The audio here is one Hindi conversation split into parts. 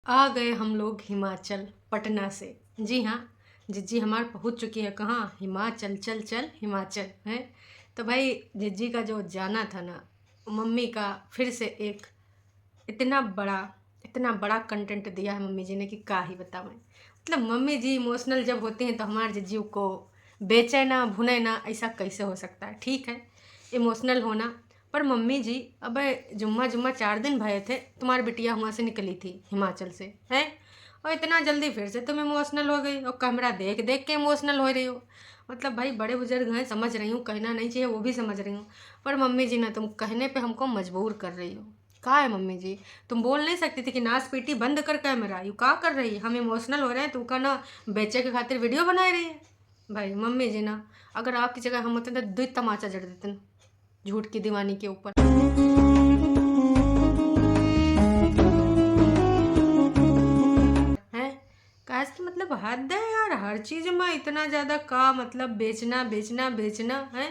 आ गए हम लोग हिमाचल पटना से। जी हाँ, जिज्जी हमार पहुंच चुकी है कहाँ? हिमाचल। चल चल हिमाचल है। तो भाई जिज्जी का जो जाना था ना, मम्मी का फिर से एक इतना बड़ा इतना बड़ा कंटेंट दिया है मम्मी जी ने कि क्या ही बताऊँ। मतलब मम्मी जी इमोशनल जब होती हैं तो हमारे जिज्जी को बेचे ना भुने ना, ऐसा कैसे हो सकता है? ठीक है इमोशनल होना, पर मम्मी जी अब जुम्मा जुम्मा 4 दिन भये थे, तुम्हारी बिटिया वहाँ से निकली थी हिमाचल से है, और इतना जल्दी फिर से तुम इमोशनल हो गई और कैमरा देख देख के इमोशनल हो रही हो। मतलब भाई बड़े बुजुर्ग हैं, समझ रही हूँ, कहना नहीं चाहिए वो भी समझ रही हूँ, पर मम्मी जी ना तुम कहने पे हमको मजबूर कर रही हो। कहा है मम्मी जी, तुम बोल नहीं सकती थी कि नाच पीटी बंद कर कैमरा, यू का कर रही है, हम इमोशनल हो रहे हैं तू का ना बेचे के खातिर वीडियो बना रही है। भाई मम्मी जी ना, अगर आपकी जगह हम होते तो 2 तमाचा जड़ देते ना झूठ की दीवानी के ऊपर। है काश की मतलब हद है यार, हर चीज में इतना ज्यादा का मतलब बेचना बेचना बेचना है।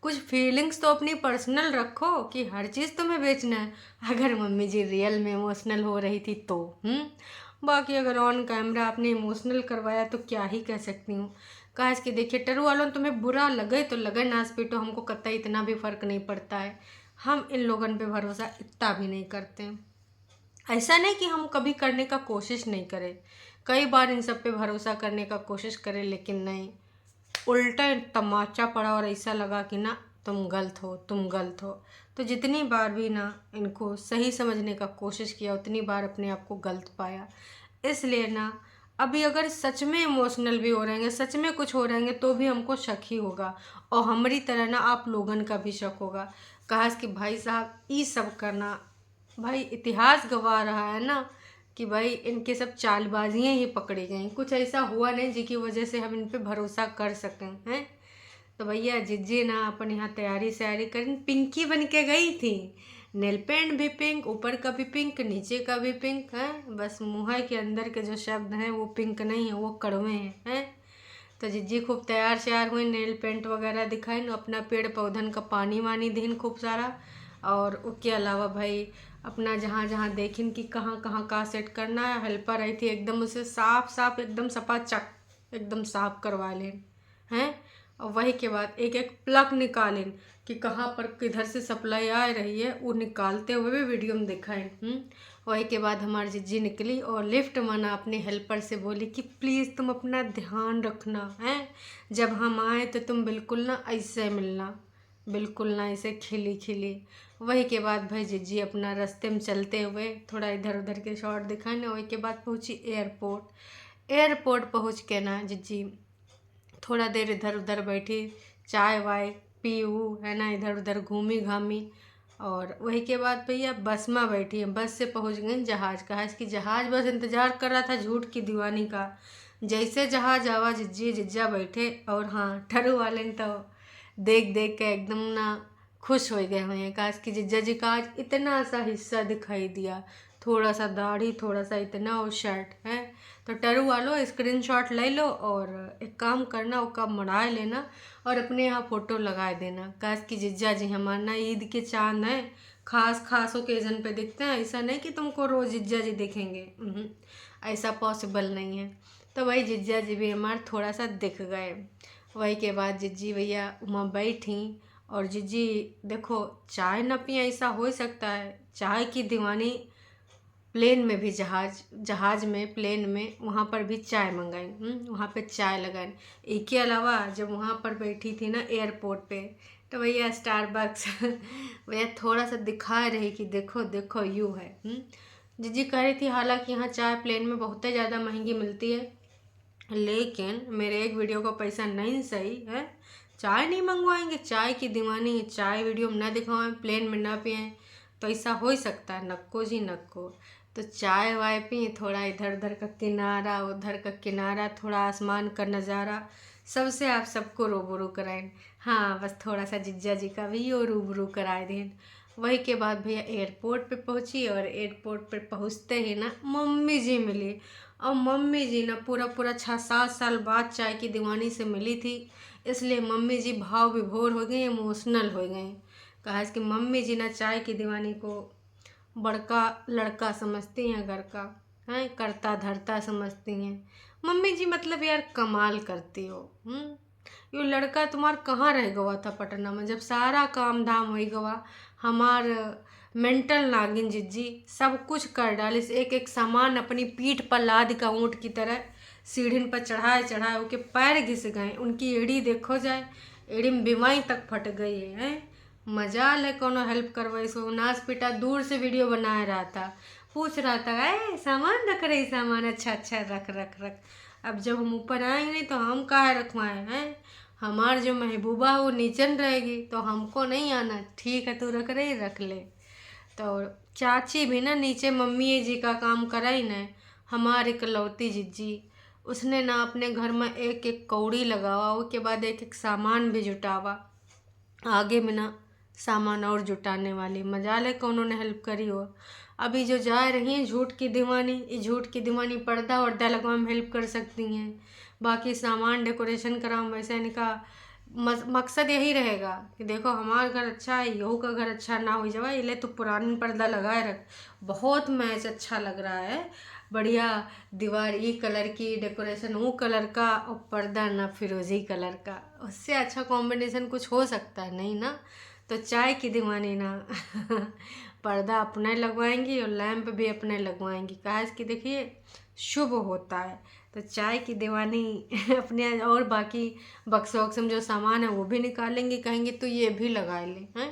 कुछ फीलिंग्स तो अपनी पर्सनल रखो कि हर चीज तुम्हें बेचना है। अगर मम्मी जी रियल में इमोशनल हो रही थी तो बाकी अगर ऑन कैमरा आपने इमोशनल करवाया तो क्या ही कह सकती हूँ। काश कि देखिए टरू वालों तुम्हें बुरा लगे तो लगे, नाच पीटो, हमको कतई इतना भी फर्क नहीं पड़ता है। हम इन लोगों पे भरोसा इतना भी नहीं करते हैं। ऐसा नहीं कि हम कभी करने का कोशिश नहीं करें, कई बार इन सब पे भरोसा करने का कोशिश करें, लेकिन नहीं, उल्टा तमाचा पड़ा और ऐसा लगा कि ना तुम गलत हो, तुम गलत हो। तो जितनी बार भी ना इनको सही समझने का कोशिश किया उतनी बार अपने आप को गलत पाया। इसलिए ना अभी अगर सच में इमोशनल भी हो रहेंगे, सच में कुछ हो रहेंगे, तो भी हमको शक ही होगा, और हमारी तरह ना आप लोगन का भी शक होगा। कहा कि भाई साहब ये सब करना, भाई इतिहास गवा रहा है ना कि भाई इनके सब चालबाजियां ही पकड़ी गई, कुछ ऐसा हुआ नहीं जिसकी वजह से हम इन पे भरोसा कर सकें हैं। तो भैया जिज्जी ना अपन यहाँ तैयारी सैयारी कर पिंकी बन के गई थी, नेल पेंट भी पिंक, ऊपर का भी पिंक, नीचे का भी पिंक है, बस मुँह के अंदर के जो शब्द हैं वो पिंक नहीं है, वो कड़वे हैं। तो जिज्जी खूब तैयार श्यार हुई, नेल पेंट वगैरह दिखाई, अपना पेड़ पौधन का पानी वानी दीन खूब सारा, और उसके अलावा भाई अपना जहाँ जहाँ देखिन कि कहाँ कहाँ का सेट करना है, हेल्पर आई थी एकदम उसे साफ साफ एकदम सपाचक एकदम साफ करवा लें हैं। और वही के बाद एक एक प्लग निकालें कि कहाँ पर किधर से सप्लाई आ रही है, वो निकालते हुए भी वीडियो में दिखाएं। वही के बाद हमारी जिज्जी निकली और लिफ्ट माना अपने हेल्पर से बोली कि प्लीज़ तुम अपना ध्यान रखना है, जब हम आए तो तुम बिल्कुल ना ऐसे मिलना, बिल्कुल ना ऐसे खिली खिली। वही के बाद भाई जिज्जी अपना रास्ते में चलते हुए थोड़ा इधर उधर के शॉट दिखाए ना, वही के बाद पहुँची एयरपोर्ट। एयरपोर्ट पहुँच के ना जिज्जी थोड़ा देर इधर उधर बैठी, चाय वाय पी है ना, इधर उधर घूमी घामी, और वही के बाद भैया बस में बैठी है, बस से पहुंच गई जहाज का। इसकी जहाज बस इंतजार कर रहा था झूठ की दीवानी का। जैसे जहाज आवा जिज्जी जिज्जा बैठे, और हाँ ठरू वाले ने तो देख देख के एकदम ना खुश हो गए हुए हैं। काश कि जिज्जा जी का आज इतना सा हिस्सा दिखाई दिया, थोड़ा सा दाढ़ी, थोड़ा सा इतना और शर्ट है। तो टरू वालों स्क्रीनशॉट ले लो और एक काम करना, वो कब मढ़ा लेना और अपने यहाँ फ़ोटो लगा देना। काश कि जिज्जा जी हमारे ना ईद के चांद हैं, खास खास ओकेजन पे दिखते हैं, ऐसा नहीं कि तुमको रोज़ जिज्जा जी दिखेंगे, ऐसा पॉसिबल नहीं है। तो वही जिज्जा जी भी हमारे थोड़ा सा दिख गए। वही के बाद जिज्जी भैया वहाँ बैठी, और जिज्जी देखो चाय न पिए ऐसा हो ही सकता है, चाय की दीवानी, प्लेन में भी जहाज जहाज में प्लेन में वहाँ पर भी चाय मंगाई, वहाँ पे चाय लगाई। इसके अलावा जब वहाँ पर बैठी थी ना एयरपोर्ट पे, तो भैया स्टारबक्स भैया थोड़ा सा दिखा रही कि देखो देखो यू है। जीजी कह रही थी हालांकि यहाँ चाय प्लेन में बहुत ही ज़्यादा महंगी मिलती है, लेकिन मेरे एक वीडियो का पैसा नहीं सही है, चाय नहीं मंगवाएंगे, चाय की दीवानी है, चाय वीडियो में ना दिखाएं, प्लेन में ना पिएं, तो ऐसा हो ही सकता है? नक्को जी नक्को। तो चाय वाय पिए, थोड़ा इधर उधर का किनारा, उधर का किनारा, थोड़ा आसमान का नज़ारा, सबसे आप सबको रूबरू कराएं। हाँ बस थोड़ा सा जिज्जा जी का भी यो रूबरू कराए दें। वही के बाद भैया एयरपोर्ट पे पहुंची, और एयरपोर्ट पे पहुंचते ही ना मम्मी जी मिली, और मम्मी जी ना पूरा पूरा 6-7 साल बाद चाय की दीवानी से मिली थी, इसलिए मम्मी जी भाव विभोर हो गई, इमोशनल हो गई। कहा कि मम्मी जी ना चाय की दीवानी को बड़का लड़का समझती हैं घर का, हैं, करता धरता समझती हैं। मम्मी जी मतलब यार कमाल करती हो। यो लड़का तुम्हार कहाँ रह गवा था पटना में, जब सारा काम धाम वही गवा। हमार मेंटल नागिन जिज्जी सब कुछ कर डालिस, एक एक सामान अपनी पीठ पर लाद का ऊँट की तरह सीढ़िन पर चढ़ाए चढ़ाए उनके पैर घिस गए। उनकी एड़ी देखो जाए, एड़ी में बीमारी तक फट गई है। मजाल है कोनो हेल्प करवाई सो। नाच पिटा दूर से वीडियो बनाया रहा था, पूछ रहा था ए सामान रख रही, सामान अच्छा अच्छा रख रख रख। अब जब हम ऊपर आएंगे नहीं तो हम काहे रखवाएं हैं। हमार जो महबूबा है वो नीचन रहेगी तो हमको नहीं आना। ठीक है तू रख रही रख ले। तो चाची भी ना नीचे मम्मी जी का काम कराई न, हमारी इकलौती जिज्जी उसने ना अपने घर में एक एक कौड़ी लगावा, उसके बाद एक एक सामान भी जुटावा। आगे में ना सामान और जुटाने वाली मजाल है कौन उन्होंने हेल्प करी हो। अभी जो जा रही हैं झूठ की दीवानी, ये झूठ की दीवानी पर्दा वर्दा लगवा में हेल्प कर सकती हैं। बाकी सामान डेकोरेशन कराऊँ वैसे इनका मकसद यही रहेगा कि देखो हमारा घर अच्छा है, यहू का घर अच्छा ना हो जाए, इले तो पुरानी पर्दा लगाए रख। बहुत मैच अच्छा लग रहा है, बढ़िया दीवार ई कलर की, डेकोरेशन वो कलर का और पर्दा ना फिरोजी कलर का। उससे अच्छा कॉम्बिनेशन कुछ हो सकता है नहीं ना। तो चाय की दीवानी ना पर्दा अपने लगवाएंगी और लैंप भी अपने लगवाएंगी, कहा कि देखिए शुभ होता है। तो चाय की दीवानी अपने और बाकी बक्स वक्स में जो सामान है वो भी निकालेंगे, कहेंगे तो ये भी लगा ले हैं।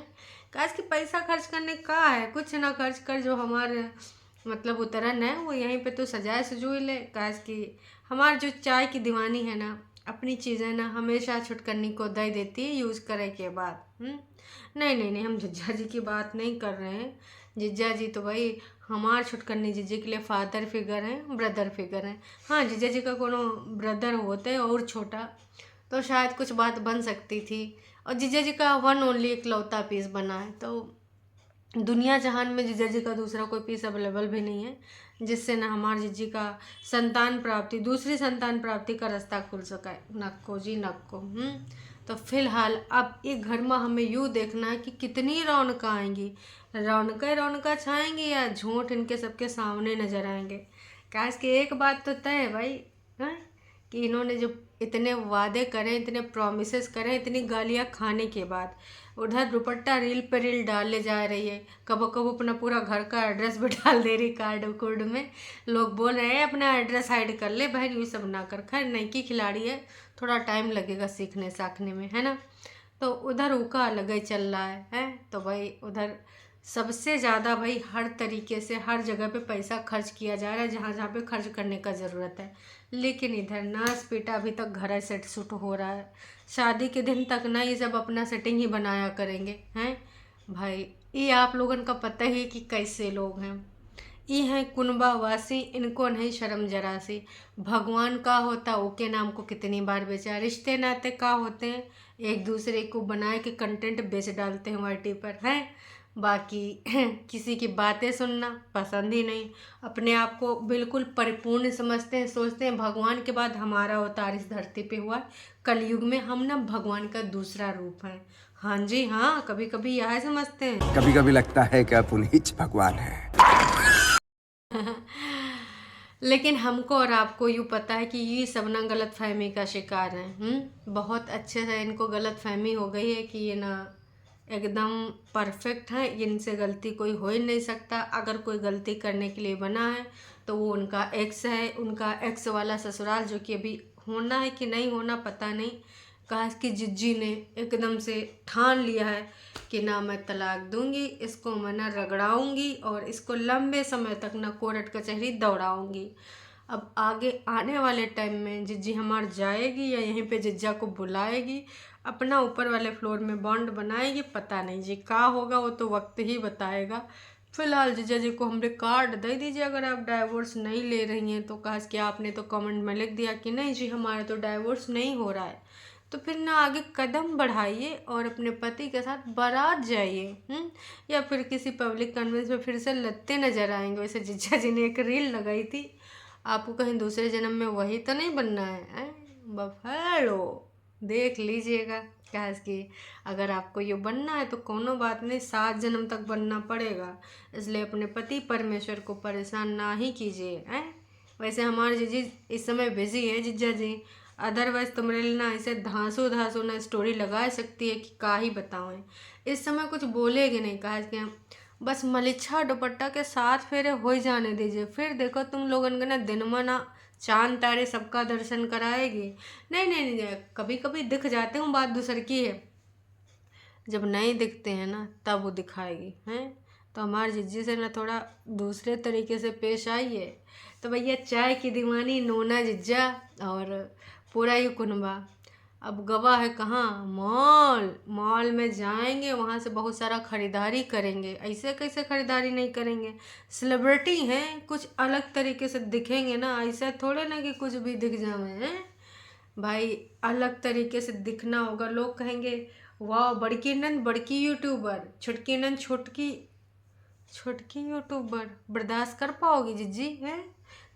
काश कि पैसा खर्च करने का है, कुछ ना खर्च कर, जो हमारे मतलब उतरन है वो यहीं पे तो सजाए सजूई ले। काश कि हमारी जो चाय की दीवानी है ना, अपनी चीज़ें ना हमेशा छुटकनी को दे देती है यूज़ करे के बाद। नहीं नहीं नहीं, हम जिज्जा जी की बात नहीं कर रहे हैं। जिज्जा जी तो भाई हमार छुटकनी जीजी के लिए फादर फिगर हैं, ब्रदर फिगर हैं। हाँ जीजा जी का कोनो ब्रदर होते और छोटा तो शायद कुछ बात बन सकती थी। और जीजा जी का वन ओनली इकलौता पीस बना है, तो दुनिया जहान में जीजा जी का दूसरा कोई पीस अवेलेबल भी नहीं है जिससे ना हमारे जीजी का संतान प्राप्ति, दूसरी संतान प्राप्ति का रास्ता खुल सका है। नक्को जी नक्को। तो फिलहाल अब एक घर में हमें यूँ देखना है कि कितनी रौनक आएंगी, रौनका छाएंगी या झूठ इनके सबके सामने नजर आएंगे। काश कि एक बात तो तय है भाई, हैं कि इन्होंने जो इतने वादे करे, इतने प्रोमिसेस करे, इतनी गालियाँ खाने के बाद उधर दुपट्टा रील पे रील डाले जा रही है। कबो कबो अपना पूरा घर का एड्रेस भी डाल दे रही कार्ड कुर्ड में। लोग बोल रहे हैं अपना एड्रेस हाइड कर ले भाई, ये सब ना कर। खैर नई की खिलाड़ी है, थोड़ा टाइम लगेगा सीखने साखने में, है ना। तो उधर उका अलग ही चल रहा है। तो भाई उधर सबसे ज़्यादा भाई हर तरीके से हर जगह पे पैसा खर्च किया जा रहा है जहाँ जहाँ पे खर्च करने का ज़रूरत है। लेकिन इधर नाच पीटा अभी तक घर सेट सूट हो रहा है। शादी के दिन तक ना ये सब अपना सेटिंग ही बनाया करेंगे हैं भाई। ये आप लोगन का पता ही कि कैसे लोग हैं। ये हैं कुनबा वासी, इनको नहीं शर्म जरा सी। भगवान का होता ओके नाम को कितनी बार बेचा। रिश्ते नाते का होते हैं, एक दूसरे को बनाए के कंटेंट बेच डालते हैं वाईटी पर हैं। बाकी किसी की बातें सुनना पसंद ही नहीं। अपने आप को बिल्कुल परिपूर्ण समझते हैं, सोचते हैं भगवान के बाद हमारा अवतार इस धरती पे हुआ। कलयुग में हम ना भगवान का दूसरा रूप है। हाँ जी हाँ, कभी कभी यह समझते हैं। कभी कभी लगता है कि आप उन्हीं भगवान हैं। लेकिन हमको और आपको यूँ पता है कि ये सब ना गलत फहमी का शिकार हैं। बहुत अच्छे से इनको गलत फहमी हो गई है कि ये ना एकदम परफेक्ट है, इनसे गलती कोई हो ही नहीं सकता। अगर कोई गलती करने के लिए बना है तो वो उनका एक्स है, उनका एक्स वाला ससुराल, जो कि अभी होना है कि नहीं होना पता नहीं। कहा कि जिज्जी ने एकदम से ठान लिया है कि ना मैं तलाक दूंगी, इसको मैं ना रगड़ाऊंगी और इसको लंबे समय तक ना कोर्ट कचहरी दौड़ाऊंगी। अब आगे आने वाले टाइम में जिज्जी हमार जाएगी या यहीं पे जिज्जा को बुलाएगी, अपना ऊपर वाले फ्लोर में बॉन्ड बनाएगी, पता नहीं जी क्या होगा, वो तो वक्त ही बताएगा। फिलहाल जीजा जी को हमने कार्ड दे दीजिए अगर आप डाइवोर्स नहीं ले रही हैं तो। कहा कि आपने तो कमेंट में लिख दिया कि नहीं जी हमारा तो डाइवोर्स नहीं हो रहा है, तो फिर ना आगे कदम बढ़ाइए और अपने पति के साथ बारात जाइए। या फिर किसी पब्लिक कन्वेंस में फिर से लगते नजर आएंगे। वैसे जीजा जी ने एक रील लगाई थी, आपको कहीं दूसरे जन्म में वही तो नहीं बनना है बफेलो, देख लीजिएगा। क्या कि अगर आपको ये बनना है तो कोनो बात नहीं, 7 जन्म तक बनना पड़ेगा। इसलिए अपने पति परमेश्वर को परेशान ना ही कीजिए। वैसे हमारे जीजी इस समय बिजी है जीजा जी, अदरवाइज तुम्हारे लिए ना ऐसे धांसू धांसू ना स्टोरी लगा सकती है कि का ही बताऊँ। इस समय कुछ बोलेगी नहीं, कहा कि बस मलिच्छा दुपट्टा के 7 फेरे हो ही जाने दीजिए, फिर देखो तुम लोगन के ना दिनमा ना चांद तारे सबका दर्शन कराएगी। नहीं नहीं नहीं, कभी कभी दिख जाते हूँ, बात दूसर की है, जब नहीं दिखते हैं ना तब वो दिखाएगी हैं। तो हमारे जिज्जी से ना थोड़ा दूसरे तरीके से पेश आइए। तो भैया चाय की दीवानी नोना जिज्जा और पूरा ही कुनबा अब गवा है कहाँ, मॉल। मॉल में जाएंगे, वहाँ से बहुत सारा खरीदारी करेंगे। ऐसे कैसे खरीदारी नहीं करेंगे, सेलिब्रिटी हैं, कुछ अलग तरीके से दिखेंगे ना, ऐसा थोड़े ना कि कुछ भी दिख जावे हैं भाई। अलग तरीके से दिखना होगा, लोग कहेंगे वाह बड़की नंद बड़की यूट्यूबर, छुटकी नंद छोटकी छोटकी यूट्यूबर। बर्दाश्त कर पाओगी जिज्जी हैं?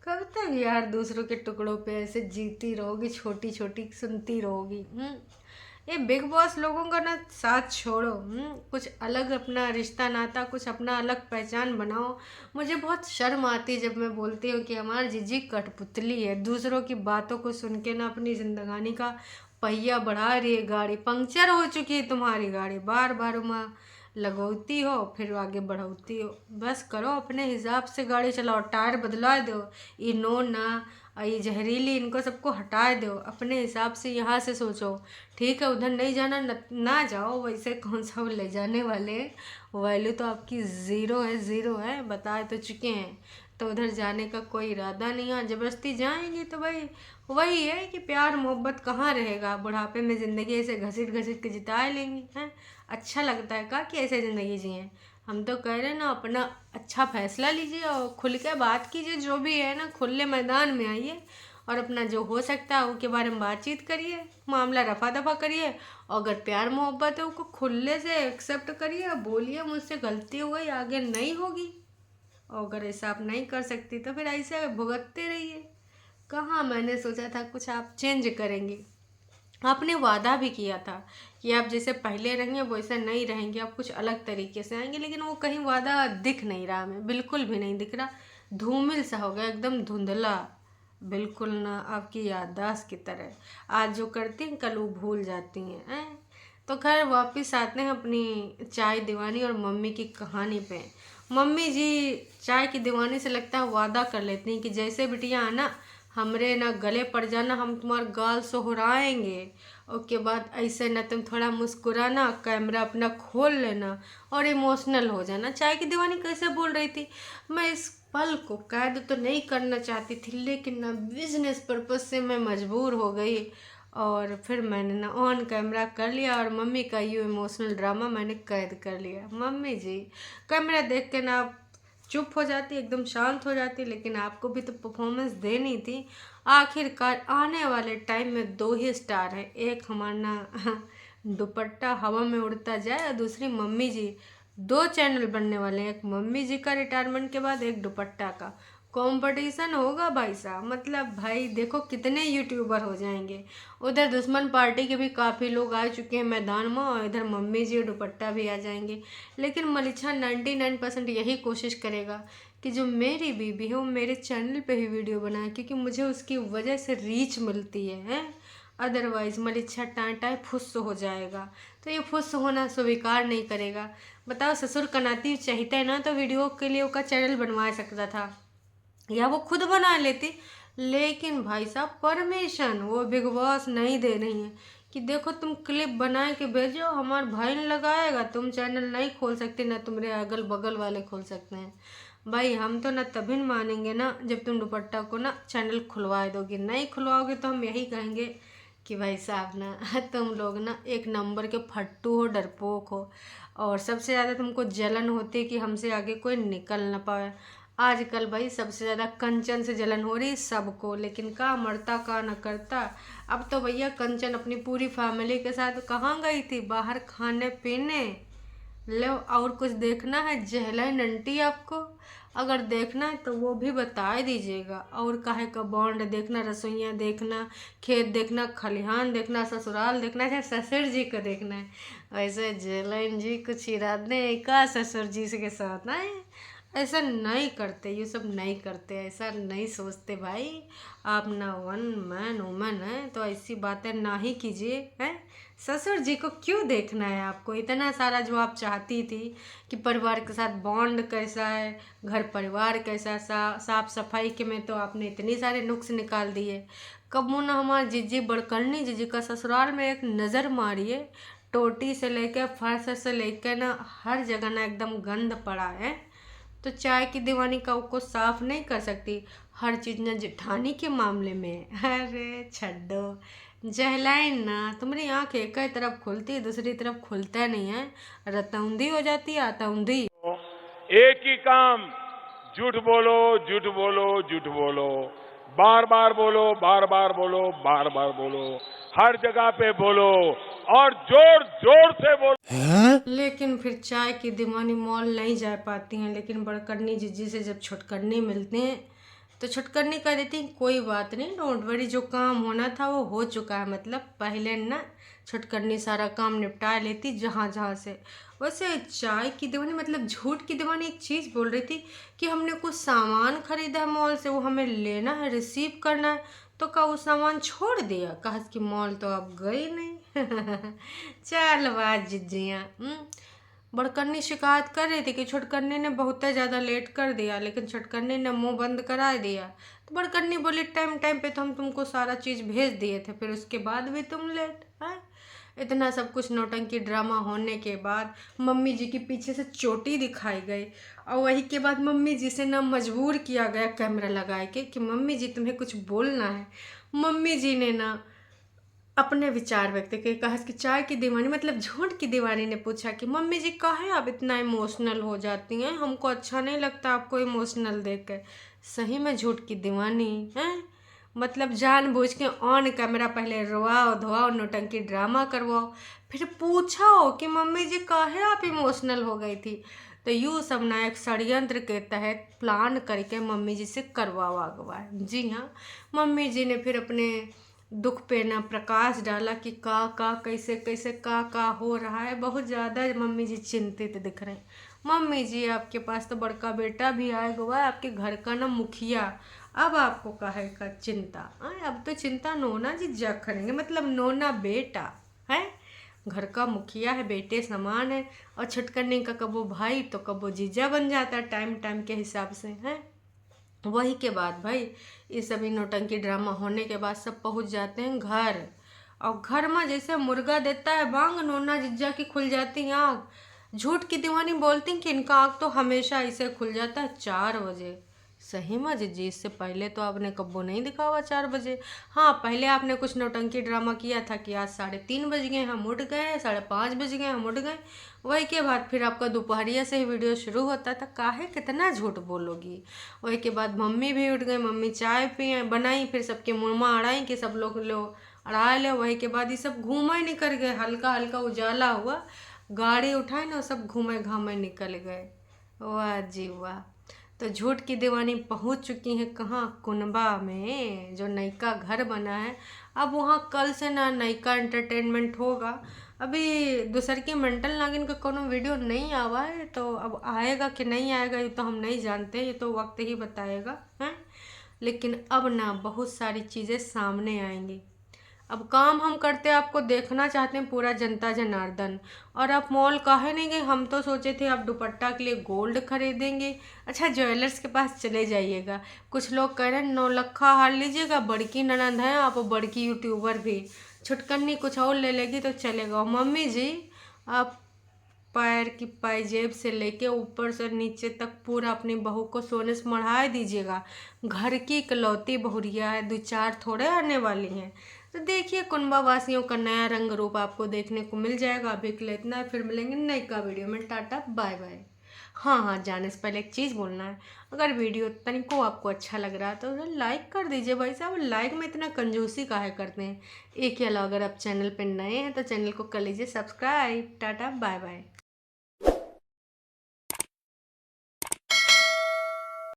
कब तक यार दूसरों के टुकड़ों पे ऐसे जीती रहोगी, छोटी छोटी सुनती रहोगी? ये बिग बॉस लोगों का ना साथ छोड़ो। कुछ अलग अपना रिश्ता नाता, कुछ अपना अलग पहचान बनाओ। मुझे बहुत शर्म आती है जब मैं बोलती हूँ कि हमारी जीजी कठपुतली है, दूसरों की बातों को सुन के ना अपनी जिंदगानी का पहिया बढ़ा रही है। गाड़ी पंक्चर हो चुकी है तुम्हारी गाड़ी, बार बार वहाँ लगौती हो फिर आगे बढ़ौती हो। बस करो अपने हिसाब से गाड़ी चलाओ, टायर बदला दो, ये नो ना ये जहरीली इनको सबको हटा दो, अपने हिसाब से यहाँ से सोचो। ठीक है उधर नहीं जाना ना जाओ, वैसे कौन सा वो ले जाने वाले हैं, वैल्यू तो आपकी ज़ीरो है, ज़ीरो है, बता तो चुके हैं। तो उधर जाने का कोई इरादा नहीं है, ज़बरदस्ती जाएंगी तो भाई वही है कि प्यार मोहब्बत कहाँ रहेगा, बुढ़ापे में ज़िंदगी ऐसे घसीट घसीट के जिता लेंगी हैं। अच्छा लगता है का कि ऐसे ज़िंदगी जिए? हम तो कह रहे हैं ना अपना अच्छा फैसला लीजिए और खुल के बात कीजिए, जो भी है ना खुले मैदान में आइए और अपना जो हो सकता है उसके बारे में बातचीत करिए, मामला रफा दफा करिए। और अगर प्यार मोहब्बत है उसको खुले से एक्सेप्ट करिए, बोलिए मुझसे गलती हो गई, आगे नहीं होगी। और अगर ऐसा आप नहीं कर सकती तो फिर ऐसे भुगतते रहिए। कहाँ मैंने सोचा था कुछ आप चेंज करेंगी। आपने वादा भी किया था कि आप जैसे पहले रहेंगे वैसे नहीं रहेंगे, आप कुछ अलग तरीके से आएंगे, लेकिन वो कहीं वादा दिख नहीं रहा, हमें बिल्कुल भी नहीं दिख रहा। धूमिल सा हो गया, एकदम धुंधला, बिल्कुल ना आपकी याददाश्त की तरह। आज जो करती हैं कल वो भूल जाती हैं। तो खैर वापस आते हैं अपनी चाय दीवानी और मम्मी की कहानी पे। मम्मी जी चाय की दीवानी से लगता है वादा कर लेती हैं कि जैसे बिटिया आना हमरे ना गले पड़ जाना, हम तुम्हारे गाल सोहराएंगे। उसके बाद ऐसे ना तुम थोड़ा मुस्कुराना, कैमरा अपना खोल लेना और इमोशनल हो जाना। चाय की दीवानी कैसे बोल रही थी, मैं इस पल को कैद तो नहीं करना चाहती थी, लेकिन ना बिजनेस पर्पज से मैं मजबूर हो गई और फिर मैंने ना ऑन कैमरा कर लिया और मम्मी का ये इमोशनल ड्रामा मैंने कैद कर लिया। मम्मी जी कैमरा देख के ना आप चुप हो जाती, एकदम शांत हो जाती, लेकिन आपको भी तो परफॉर्मेंस देनी थी। आखिरकार आने वाले टाइम में 2 ही स्टार है, एक हमारा दुपट्टा हवा में उड़ता जाए और दूसरी मम्मी जी। 2 चैनल बनने वाले हैं, एक मम्मी जी का रिटायरमेंट के बाद, एक दुपट्टा का। कंपटीशन होगा भाई साहब, मतलब भाई देखो कितने यूट्यूबर हो जाएंगे। उधर दुश्मन पार्टी के भी काफ़ी लोग आ चुके हैं मैदान में और इधर मम्मी जी और दुपट्टा भी आ जाएंगे। लेकिन मलिच्छा 99% यही कोशिश करेगा कि जो मेरी बीबी है वो मेरे चैनल पे ही वीडियो बनाए, क्योंकि मुझे उसकी वजह से रीच मिलती है। अदरवाइज मलिच्छा टाँटाए फुस्स हो जाएगा, तो ये फुस्स होना स्वीकार नहीं करेगा। बताओ ससुर कनाती चाहते ना तो वीडियो के लिए उसका चैनल बनवा सकता था या वो खुद बना लेती, लेकिन भाई साहब परमिशन वो बिग बॉस नहीं दे रही है कि देखो तुम क्लिप बना के भेजो, हमारा भाई ने लगाएगा, तुम चैनल नहीं खोल सकते, ना तुम्हारे अगल बगल वाले खोल सकते हैं। भाई हम तो ना तभी मानेंगे ना जब तुम दुपट्टा को ना चैनल खुलवा दोगे, नहीं खुलवाओगे तो हम यही कहेंगे कि भाई साहब ना तुम लोग ना एक नंबर के फट्टू हो, डरपोक हो, और सबसे ज़्यादा तुमको जलन होती है कि हमसे आगे कोई निकल ना पाए। आजकल भाई सबसे ज़्यादा कंचन से जलन हो रही सबको, लेकिन का मरता का न करता। अब तो भैया कंचन अपनी पूरी फैमिली के साथ कहाँ गई थी, बाहर खाने पीने। लो और कुछ देखना है जहला नंटी आपको, अगर देखना है तो वो भी बता दीजिएगा। और काहे का बॉन्ड देखना, रसोइयाँ देखना, खेत देखना, खलिहान देखना, ससुराल देखना है, ससुर जी को देखना है। वैसे जलन जी कुछ इरादे का ससुर जी के साथ आए, ऐसा नहीं करते, ये सब नहीं करते, ऐसा नहीं सोचते भाई। आप ना वन मैन वुमन है तो ऐसी बातें ना ही कीजिए हैं। ससुर जी को क्यों देखना है आपको? इतना सारा जो आप चाहती थी कि परिवार के साथ बॉन्ड कैसा है, घर परिवार कैसा, साफ सफाई के में तो आपने इतनी सारे नुक्स निकाल दिए। कबू ना हमारे जीजी बड़करनी जीजी का ससुराल में एक नज़र मारिए। टोटी से लेकर फर्श से लेकर ना हर जगह ना एकदम गंद पड़ा है। तो चाय की दीवानी का को साफ नहीं कर सकती, हर चीज ना जेठानी के मामले में। अरे छड्डो, जहलाइन ना, तुम्हारी आंख एक ही तरफ खुलती है, दूसरी तरफ खुलता नहीं है, रतौंधी हो जाती है आतौंधी। एक ही काम, झूठ बोलो झूठ बोलो झूठ बोलो, बार बार बोलो बार बार बोलो बार बार बोलो, हर जगह पे बोलो और जोर जोर से बोलो। लेकिन फिर चाय की दीवानी मॉल नहीं जा पाती हैं, लेकिन बड़कन्नी जीजी से जब छुटकन्नी मिलते हैं तो छुटकन्नी कह देती हैं कोई बात नहीं, डोंट वरी, जो काम होना था वो हो चुका है। मतलब पहले ना छुटकन्नी सारा काम निपटा लेती जहाँ जहाँ से। वैसे चाय की दीवानी मतलब झूठ की दीवानी एक चीज़ बोल रही थी कि हमने कुछ सामान खरीदा है मॉल से, वो हमें लेना है, रिसीव करना है, तो का वो सामान छोड़ दिया? कहा कि मॉल तो आप गई नहीं। चल बात जिज्जियाँ। बड़कन्नी शिकायत कर रही थी कि छुटकन्नी ने बहुत ज़्यादा लेट कर दिया, लेकिन छुटकन्नी ने मुंह बंद करा दिया। तो बड़कन्नी बोली टाइम टाइम पे तो हम तुमको सारा चीज़ भेज दिए थे, फिर उसके बाद भी तुम लेट है। इतना सब कुछ नौटंकी ड्रामा होने के बाद मम्मी जी के पीछे से चोटी दिखाई गई, और वही के बाद मम्मी जी से ना मजबूर किया गया कैमरा लगा के कि मम्मी जी तुम्हें कुछ बोलना है। मम्मी जी ने ना अपने विचार व्यक्त किए, कहा कि चाय की दीवानी मतलब झूठ की दीवानी ने पूछा कि मम्मी जी काहे आप इतना इमोशनल हो जाती हैं, हमको अच्छा नहीं लगता आपको इमोशनल देख कर। सही में झूठ की दीवानी है, मतलब जानबूझ के ऑन कैमरा पहले रोवाओ धोवाओ नौटंकी ड्रामा करवाओ, फिर पूछो कि मम्मी जी काहे आप इमोशनल हो गई थी। तो यूँ सब ना एक षड्यंत्र के तहत प्लान करके मम्मी जी से करवावा गवा। जी हाँ, मम्मी जी ने फिर अपने दुख पे ना प्रकाश डाला कि का कैसे कैसे का हो रहा है। बहुत ज़्यादा मम्मी जी चिंतित दिख रहे हैं। मम्मी जी आपके पास तो बड़का बेटा भी आया हुआ है, आपके घर का ना मुखिया, अब आपको काहे का चिंता? अब तो चिंता नोना जी जग करेंगे, मतलब नोना बेटा है, घर का मुखिया है, बेटे समान है। और छुटकन्नी का कबो भाई तो कबो जीजा बन जाता है टाइम टाइम के हिसाब से है। वही के बाद भाई ये सभी नौटंकी ड्रामा होने के बाद सब पहुंच जाते हैं घर, और घर में जैसे मुर्गा देता है बांग, नोना जिज्जा की खुल जाती है आँख। झूठ की दीवानी बोलती कि इनका आँख तो हमेशा ऐसे खुल जाता है 4 बजे। सही में जिज्जी, इससे पहले तो आपने कब्बो नहीं दिखा हुआ 4 बजे। हाँ, पहले आपने कुछ नौटंकी ड्रामा किया था कि आज 3:30 बज गए हम उठ गए, 5:30 बज गए हम उठ गए। वही के बाद फिर आपका दोपहरिया से ही वीडियो शुरू होता था। काहे कितना झूठ बोलोगी? वही के बाद मम्मी भी उठ गई, मम्मी चाय पिए बनाई, फिर सबके मुँह अड़ाई कि सब लोग लो अड़ा ले। वही के बाद ये सब घूमे निकल गए, हल्का हल्का उजाला हुआ, गाड़ी उठाए ना सब घूमे घामे निकल गए। वाह जी वाह। तो झूठ की दीवानी पहुंच चुकी हैं कहाँ? कुनबा में, जो नयका घर बना है। अब वहाँ कल से ना नयका एंटरटेनमेंट होगा। अभी दूसर की मेंटल नागिन का कोनो वीडियो नहीं आवा है, तो अब आएगा कि नहीं आएगा ये तो हम नहीं जानते, ये तो वक्त ही बताएगा हैं। लेकिन अब ना बहुत सारी चीज़ें सामने आएंगी। अब काम हम करते आपको देखना चाहते हैं पूरा जनता जनार्दन, और आप मॉल काहे नहीं गए? हम तो सोचे थे आप दुपट्टा के लिए गोल्ड खरीदेंगे। अच्छा, ज्वेलर्स के पास चले जाइएगा। कुछ लोग कह रहे हैं 9 लाख हार लीजिएगा, बड़की ननद है आप, बड़की यूट्यूबर भी। छुटकन्नी कुछ और ले लेगी तो चलेगा। मम्मी जी आप पैर की पायजेब से लेके ऊपर से नीचे तक पूरा अपनी बहू को सोने से मढ़ा दीजिएगा। घर की इकलौती बहुरिया है, 2-4 थोड़े आने वाली हैं। तो देखिए कुनबा वासियों का नया रंग रूप आपको देखने को मिल जाएगा। अभी के लिए इतना है, फिर मिलेंगे नई का वीडियो में। Tata bye bye. हाँ, जाने से पहले एक चीज़ बोलना है, अगर वीडियो तनिको आपको अच्छा लग रहा है तो उसे लाइक कर दीजिए। भाई साहब, लाइक में इतना कंजूसी काहे करते हैं? एक के अलावा अगर आप चैनल पर नए हैं तो चैनल को कर लीजिए सब्सक्राइब। Tata bye bye.